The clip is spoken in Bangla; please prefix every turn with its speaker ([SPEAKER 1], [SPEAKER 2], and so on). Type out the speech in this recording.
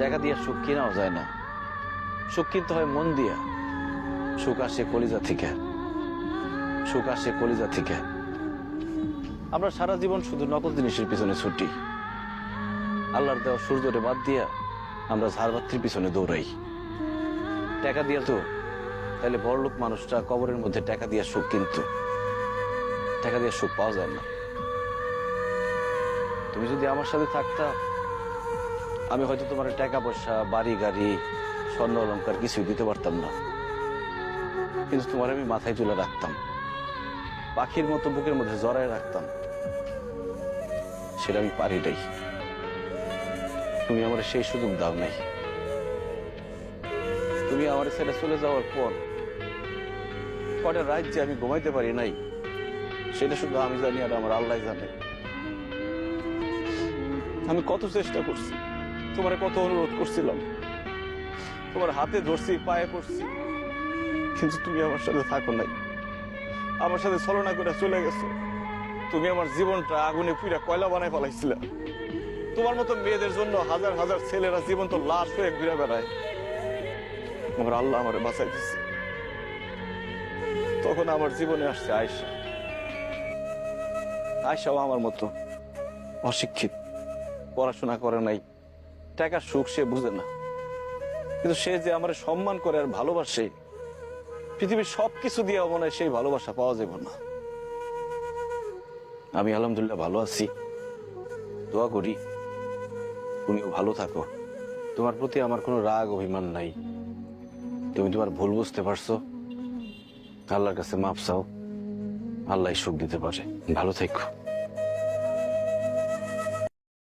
[SPEAKER 1] টাকা দিয়ে সুখ কেনাও যায় না, সুখ কিনতে হয় মন দিয়া। সুখ আসে কলিজা থেকে, সুখ আসে কলিজা থেকে। আমরা সারা জীবন শুধু নকল জিনিসের পিছনে ছুটি, আল্লাহর দেওয়া সূর্যরে বাদ দিয়া আমরা ঝাড়বাতির পিছনে দৌড়াই। টাকা দিয়া তো তাহলে বড়লোক মানুষটা কবরের মধ্যে টাকা দিয়ে সুখ কিনতো, টাকা দিয়ে সুখ পাওয়া যায় না। তুমি যদি আমার সাথে থাকতা, আমি হয়তো তোমার টাকা পয়সা, বাড়ি গাড়ি, স্বর্ণ অলংকার কিছুই দিতে পারতাম না, কিন্তু তোমার আমি মাথায় তুলে রাখতাম, পাখির মতো বুকের মধ্যে জড়ায় রাখতাম। সেটা আমি পারি নাই। তুমি আমার সেই সুযোগ দাও নাই। তুমি আমার ছেড়ে চলে যাওয়ার পর কটা রাত যে আমি ঘুমাইতে পারি নাই, সেটা শুধু আমি জানি আর আমার আল্লাহ জানে। আমি কত চেষ্টা করছি, তোমার কত অনুরোধ করছিলাম, তোমার হাতে ধরছি, পায়ে পড়ছি, কিন্তু তুমি আমার সাথে থাকো নাই, আমার সাথে ছলনা করে চলে গেছো। তুমি আমার জীবনটা আগুনে পুরা কয়লা বানায় ফেলাইছিলে। তোমার মতো মেয়েদের জন্য হাজার হাজার ছেলেরা জীবন তো লাশ হয়ে ঘুরে বেড়ায়। আমার আল্লাহ আমারে বাঁচাই দিচ্ছে। তখন আমার জীবনে আসছে আয়েশা। আয়েশাও আমার মতো অশিক্ষিত, পড়াশোনা করে নাই, টাকার সুখ সে বুঝে না, কিন্তু সে যে আমার সম্মান করে আর ভালোবাসে, পৃথিবীর সবকিছু দিয়ে মনে হয় সেই ভালোবাসা পাওয়া যাবে না। আমি আলহামদুলিল্লাহ ভালো আছি, দোয়া করি তুমিও ভালো থাকো। তোমার প্রতি আমার কোনো রাগ অভিমান নাই। তুমি তোমার ভুল বুঝতে পারছো, আল্লাহর কাছে মাপ চাও, আল্লাহ সুখ দিতে পারে। ভালো থেকো।